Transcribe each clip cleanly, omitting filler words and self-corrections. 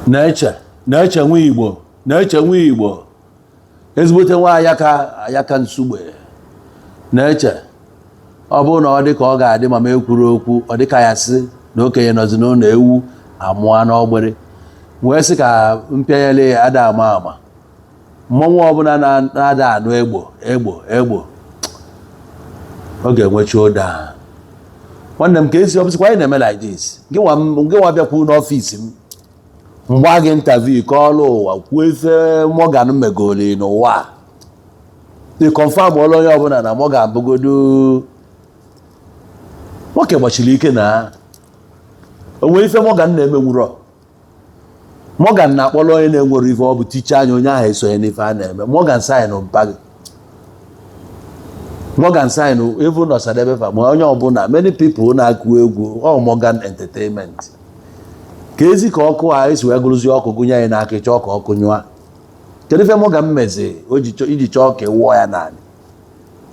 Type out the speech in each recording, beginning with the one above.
na-eche Nwigbo ezigbote nwa ayaka nsugbe na-eche ọ bụrụ na ọ dị ka ọ ga-adị ma ekwuru okwu ọ dị ka ya sị na okenye nọzi n'ụlọ ewu amụọ n'ọgbere wee sị ka mpịanyele ya ada ama mmọnwụ ọbụla na-ada anụ egbo ọ ga-enwechi ụda. Nwanne m ka esi ọbụsịkwa anyị na-eme like this gị nwa bịakwu n'ọfịs m mgba gị interview ka ọlụ ụwa kwuo ife Morgan megoli n'ụwa dị confirm ọlụ onye ọbụla na Morgan bụgodo nwoke gbachiri ike na onwe ife Morgan na-emenwuro. Morgan na-akpọrọ onye na-enwere ife ọ bụ ticha anya onye ahụ esonye n'ife a na-eme. Morgan sign mpa gị Morgan sign even n'Ọsadebe fa ma onye ọbụla many people na-akụ egwu ọ Morgan Entertainment ka ezi ka ọkụ a esi wee gụrụzi ọkụ gụnye anyị n'aka ịchọ ka ọkụ nyụa. Kedu ife Morgan mezi iji chọọ ka wụọ ya naanị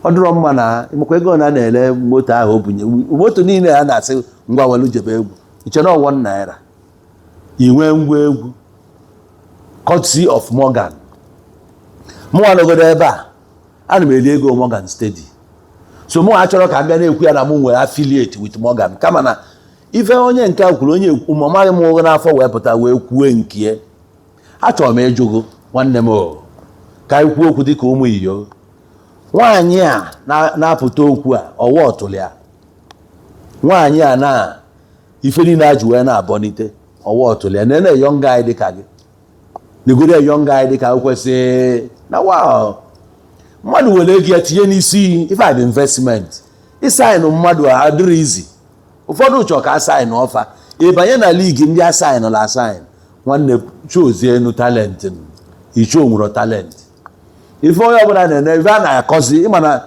ọ dịrọ mma na ịmakwa ego na na-ele moto ahụ o bunye moto niile a na-asị ngwa welu jebe egwu iche na ọwọ naira inwe ngwa egwu courtesy of Morgan. Mụnwa nọgodo ebe a ana m eli ego Morgan steady so mụ achọrọ ka m bịa na-ekwu ya na mụ nwere affiliate with Morgan kama na ife onye nke a kwuru onye ụmụmaghị m ụgwọ n'afọ wee pụta wee kwue nke achọrọ m ịjụgo nwanne m ka anyị kwuo okwu dịka ụmụ iyo nwaanyị a na-apụta okwu a ọwa ọtụlụ ya nwaanyị a na ife niile a ji wee na-abọnite ọwa ọtụlụ ya na young guy dịka gị negoro young guy dịka o kwesịrị na wow mmadụ were ego ya tinye n'isi ife a bụ investment ịsaịnụ mmadụ adịrị izi ụfọdụ chọrọ ka asaịnụ ọfa ịbanye na ligi ndị asaịnụla asaịnụ nwanne chozienu talent icho nwere talent ife onye ọbụla na-ene ife a na-akọzi ịma na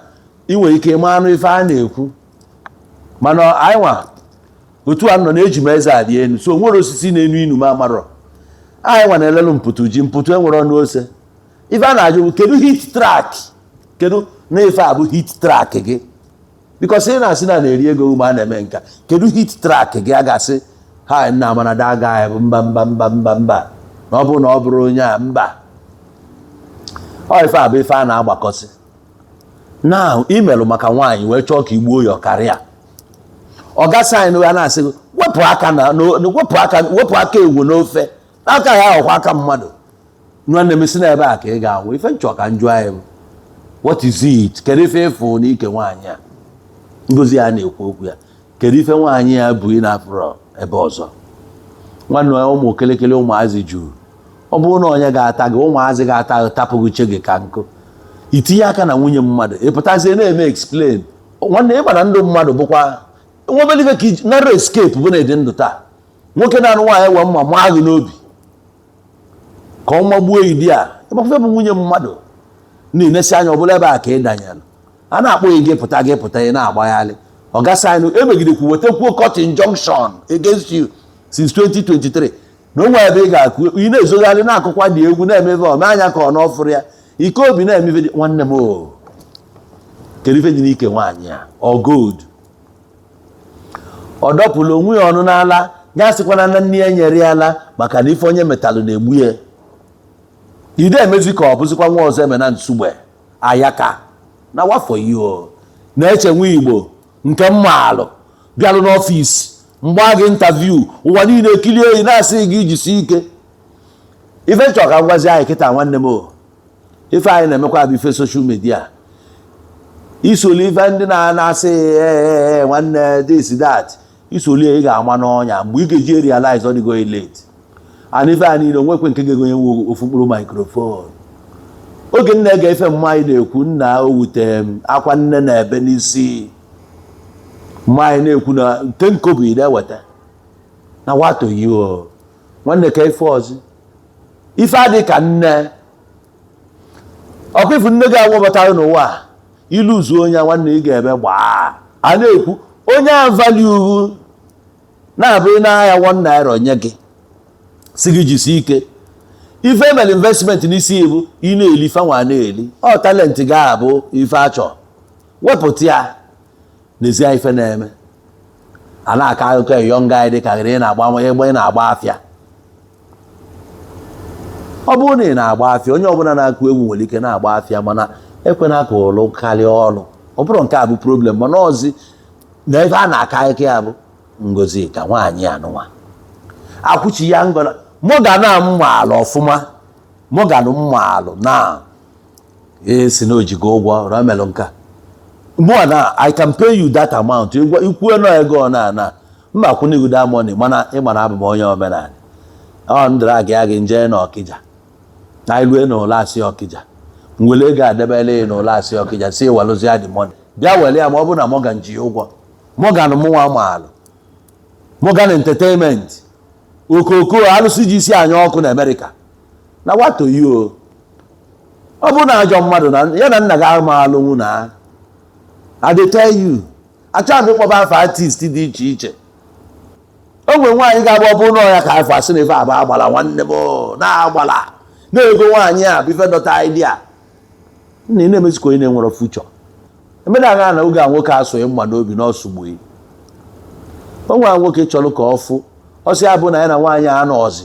ị nwere ike ịma anụ ife a na-ekwu mana anyị nwa otu a nọ na-eji m eze adị enu so nwere osisi na-enu inu ma amarọ anyị nwa na-elelu mpụtụ ji mpụtụ enwere ọnụ ose ife a na-ajụ kedu hit track kedu na ife a bụ hit track gị because ị na-asị na na-eri ego ume a na-eme nka kedu hit track gị a ga-asị ha nna amana daga ya bụ mba na ọ bụrụ na ọ bụrụ onye a mba ọ ife a bụ ife a na-agbakọsị now imelụ maka nwaanyị wee chọọ ka igbuo ya karịa ọ gasaịnụ ya na-asị wepụ aka egwu n'ofe aka ya ọkwa aka mmadụ nwanne m si na ebe a ka ị ga-anwụ ife nchọ ka njụ anyị what is it kedu ife ịfụ n'ike nwaanyị a ngozi ya na-ekwu okwu ya kedu ife nwaanyị ya bụ ị na-afụrọ ebe ọzọ nwanne ụmụ okelekele ụmụazị juru ọ bụrụ na onye ga-ata gị ụmụazị ga-ata tapụghị uche gị ka nkụ itinye aka na nwunye mmadụ ịpụtazie na-eme explain nwanne ịgbara ndụ mmadụ bụkwa nwebelife ka nara escape bụ na-ede ndụ taa nwoke na-anụ nwaanyị wee mma maa gị n'obi ka ọ magbuo idi a ịgbafe bụ nwunye mmadụ na-enesi anya ọbụla ebe a ka ị danyelụ a na-akpọghị gị pụta ị na-agbaghalị ọ gasaịnụ emegidekwu wetekwuo court injunction against you since 2023 na onwe ebe ị ga-akụ ị na-ezogharị na-akụkwa dị egwu na-emebe ọmanya ka ọ n'ọfụrụ ya ike obi na-emebe dị nwanne m kedu ife dị n'ike nwaanyị a ọ gold ọ dọpụrụ onwe ya ọnụ n'ala ya sịkwana na nne ya nyere ya ala maka na ife onye metalụ na-egbu ya ide emezi ka ọ bụzikwa nwa ọzọ eme na nsugbe ayaka na wafọ ihe na-eche Nwigbo nke mmaalụ bịalụ n'ọfịs mgba gị interview ụwa niile ekilie oyi na-asị gị ijisi ike ife nchọ ka ngwazi anyị kịta nwanne m ife anyị na-emekwa bụ ife social media isoli ife ndị na-asị nwanne this that isoli ị ga-ama n'ọnya mgbe ị ga-eji realize ọ dịgo late and ife a niile onwekwe nke ga-egonye nwe ofu mkpụrụ microphone oge nna ege ife mma anyị na-ekwu nna o wutere m akwa nne na ebe n'isi mma anyị na-ekwu na nke nkobu ị na-eweta na watoghị nwanne ka ife ọzọ ife adị ka nne ọkwa ifu nne gị agwọbatara n'ụwa iluzuo onye nwanne ị ga-ebe gbaa a na-ekwu onye a value na-abụghị n'ahịa 1 naira nye gị si gị jisi ike ife emere investment n'isi ibu ị na-eli fanwa na-eli ọ talent ga-abụ ife achọ wepụta ya n'ezie ife na-eme a na-aka akụkọ young guy dị ka ị na-agba egbe ị na-agba afịa ọ bụrụ na ị na-agba afịa onye ọbụla na-akụ egwu nwere ike na-agba afịa mana ekwena ka ụlụ karịa ọrụ ọ bụrụ nke a bụ problem mana ọzi na ebe a na-aka ike ya bụ Ngozi ka nwaanyị anụnwa akwụchi ya ngọna mọga na mmalụ ọfụma mọga na mmalụ na esi na ojigo ụgwọ ramelụ nka mụa na I can pay you that amount ikwuo na ego na mma akwụnigo that money mana ịmara abụ m onye omenala ọ ndịra agị nje na Ọkịja na ilue na ụlọ asị Ọkịja nwere ego adebele na ụlọ asị Ọkịja si walụzia the money bịa were ya ma ọ bụ na Morgan ji ụgwọ Morgan mụnwa maalụ Morgan Entertainment okoko alụsị ji isi anya ọkụ na Amerịka na wato yo ọ bụ na ajọ mmadụ na ya na nna gị amaalụ nwụ na I dey tell you achọghị m ịkpọba afọ artist dị iche iche o nwere nwaanyị ga-agba ọ bụrụ na ya ka afọ asị na ife agba agbala nwanne m na-agbala na-ego nwaanyị a bife dọta idea nna ị na-emezikwa onye na-enwere fuchọ emedaga na oge a nwoke asụghị mma n'obi n'ọsụgbughị o nwere nwoke chọrọ ka ọ fụ ọsị ya bụ na ya na nwaanyị a nọọzi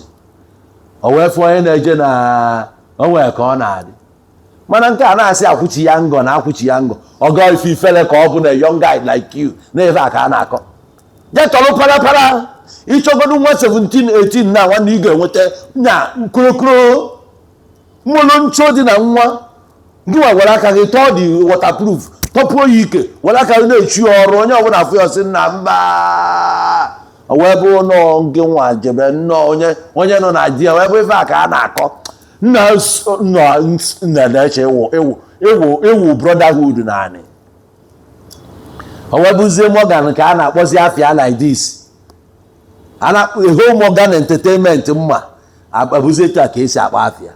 o wee fụ onye na-eje na o nwere ka ọ na-adị mana nke a na-asị akwụchi ya ngọ na akwụchi ya ngọ ọ gaa ife ifele ka ọ bụ na young guy like you na-efe a ka a na-akọ je tọrọ parapara ịchọgodu nwa 17-18 na nwanne ị ga-enweta na nkorokoro mmụlụ ncho dị na nwa gị nwa were aka gị tọọ dị waterproof tọpụo ya ike were aka gị na-echu ọrụ onye ọbụla afụ ya ọsị nna mba o wee bụ nọọ gị nwa jebe nnọọ onye nọ na di ya wee bụ ife a ka a na-akọ nna na-eche ewu brotherhood naanị o wee bụzie Morgan ka a na-akpọzi afịa like this eho Morgan Entertainment mma abụzie taa ka esi akpa afịa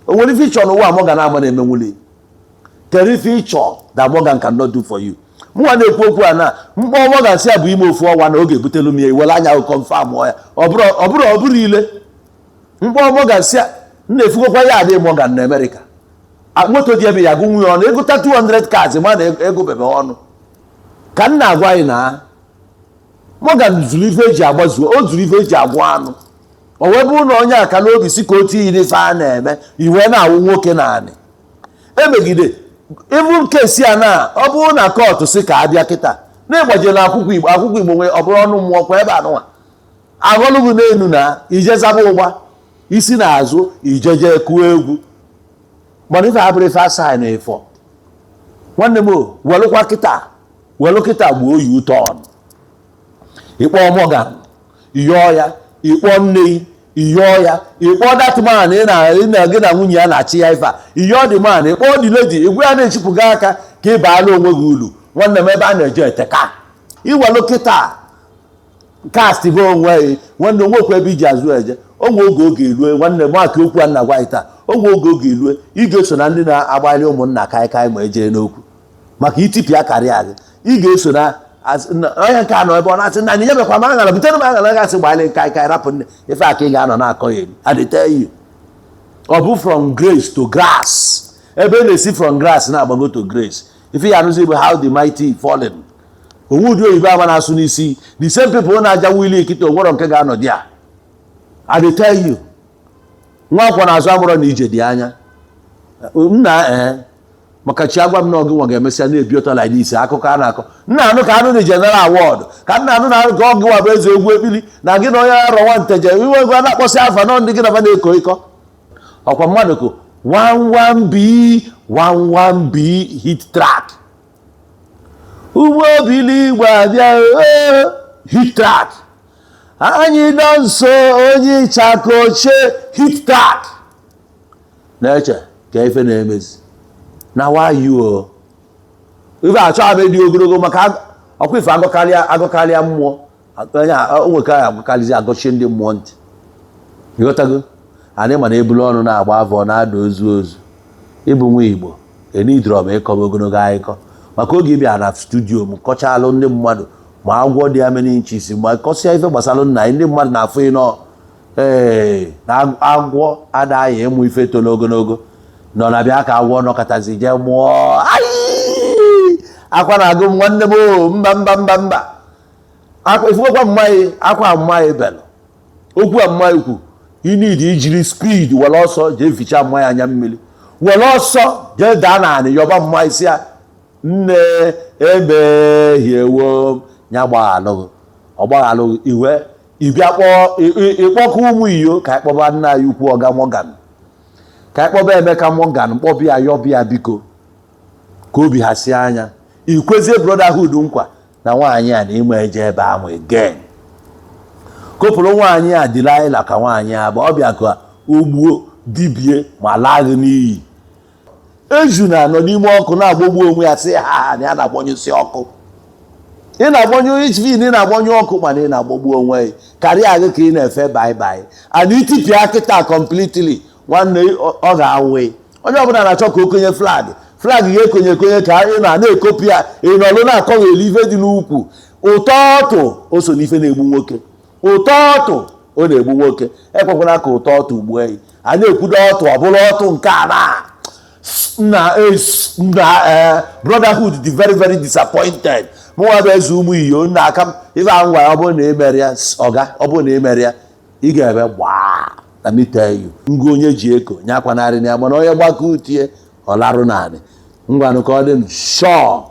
o nwere ife ịchọ n'ụwa Morgan ama na-emenwuli kere ife ịchọ that Morgan cannot do for you mụnwa na-ekwu okwu a na mkpọ Morgan si ya bụ ime ofu ọnwa na oge butelu m ya iwere anya confirm ya ọ bụrụ ile mkpọ Morgan si ya na-efugokwa ya adị Morgan na Amerịka moto dị ebe ya gụ nwunye ọnụ egota 200 cards ma na ego bebe ọnụ ka m na-agwa anyị na Morgan zuru ife eji agbazuo o zuru ife eji agwa anụ o wee bụrụ na onye aka n'obi si ka otu iyi n'ife a na-eme iwe na-awụ nwoke naanị emegide ibu kesi a na ọ bụrụ na kọtụ si ka abịa kịta na-egbaje na akwụkwọ Igbo nwee ọ bụrụ ọnụ mmụọ kwa ebe anụnwa aghọlụgụ n'elu na ije zaba ụgba isi na-azụ ijeje kuo egwu mana ife abụrụ ife asaa na efọ nwanne m welụ kịta gbuo yi ụtọ ịkpọ Morgan iyọọ ya ịkpọ nne iyọọ ya ịkpọ datman ị na gị na nwunye ya na-achị ya ife a iyọọ dị man ịkpọ dị ledi igwe ya na-echipụga aka ka ị baala onwe gị ulu nwanne m ebe a na-eje eteka iwelụ kịta kast bụ onwe nwanne onwekwa ebe iji azụ eje onwe oge ilue nwanne m aka okwu a na-agwa anyị taa onwe oge ilue ị ga-eso na ndị na-agbalị ụmụnna kaikai ma ejee n'okwu maka itipịa karịa gị ị ga-eso na onye nke anọ ebe ọ na-asị na nye bekwa ma aṅara butere m aṅara gasị gbalị kaikai rapụ nne ife aka ị ga-anọ na-akọ ya elu I dey tell you ọ bụ from grace to grass ebe na-esi from grass na-agbago to grace ife ya anụzi bụ how the mighty fallen onwe ụdị oyibo ama na-asụ n'isi the same people na-aja wili kịta onwero nke ga-anọ dị a I dey tell you nwa akwọ na-azụ amụrọ na ije dị anya nna maka chi agwa m na ọgụ nwa ga-emesịa na-ebi ụtọ like this akụkọ a na-akọ nna anụ ka anụ na general award ka nna anụ na ka ọgụ nwa bụ eze egwu ekpili na gị na onye arọ nwa nteje iwe egwu a na-akpọsị afa nọ ndị gị na na-eko ịkọ ọkwa mmadụ ko 11B hit track ugbo obili igwe abịa hit track anyị nọ nso onye ịchaka oche hit track na-eche ka ife na-emezi na wayo ife achọ abụ dị ogologo maka ọkwa ife agụkarịa mmụọ onwekarị agụkarịzi agọchie ndị mmụọ ntị ịghọtago anyị mana ebulu ọnụ na-agba afọ na-ada ozu ịbụ nwa Igbo enidrọ m ịkọ ogologo akụkọ maka oge ịbịa na studio m kọchalụ ndị mmadụ ma agwọ dị ameni inchis ma kọsịa ife gbasara nna ndị mmadụ na-afụ ịnọ na agwọ adaghị ịmụ ife tolo ogologo nọ na bịa ka agwọ nọkọtazi jee mụọ akwa na-agụ m nwanne m mba ifukwa mmaghị akwa mmaghị belụ okwu a mmaghị kwu you need ijiri speed were ọsọ jee ficha mma ya anya mmiri were ọsọ jee daa naanị yọba mma isi ya nne emehiewo nya gbaghalụghị ọgbaghalụghị iwe ịbịa ịkpọkọ ụmụ iyo ka ịkpọba nna ya ukwu ọga Morgan ka ịkpọba Emeka Morgan kpọbịa yọbịa biko ka obi ha si anya ikwezie brotherhood nkwa na nwaanyị a na ime eje ebe ahụ again kopụrụ nwaanyị a Delila ka nwaanyị a bụ ọbịa ka ogbuo dibie ma laghị n'iyi eju na-anọ n'ime ọkụ na-agbagbu onwe ya sị ha na ya na-agbanyụsị ọkụ ị na-agbanyụ HV na ị na-agbanyụ ọkụ mana ị na-agbagbu onwe ya karịa gị ka ị na-efe bye and itipịa kịta completely nwanne ọ ga-awụ onye ọbụla na-achọ ka okenye flag ga-ekonye ka ị na-ekopi ya ị nọlụ na-akọghị ife dị n'ukwu ụtọọtụ o so n'ife na-egbu nwoke ụtọọtụ ọ na-egbu nwoke ekwekwala ka ụtọọtụ ugbu eyi a na-ekwudo ọtụ ọ bụla ọtụ nke a na brotherhood dị very disappointed mụnwa bụ eze ụmụ iyo nna aka m ife ahụ gwara ọ bụrụ na emere ya ọga ọ bụrụ na emere ya ị ga-ebe gbaa na miteyu ngụ onye ji eko nyakwanarị na ya mana onye gbakọ utie ọ larụ naanị ngwanụ ka ọ dị shọọ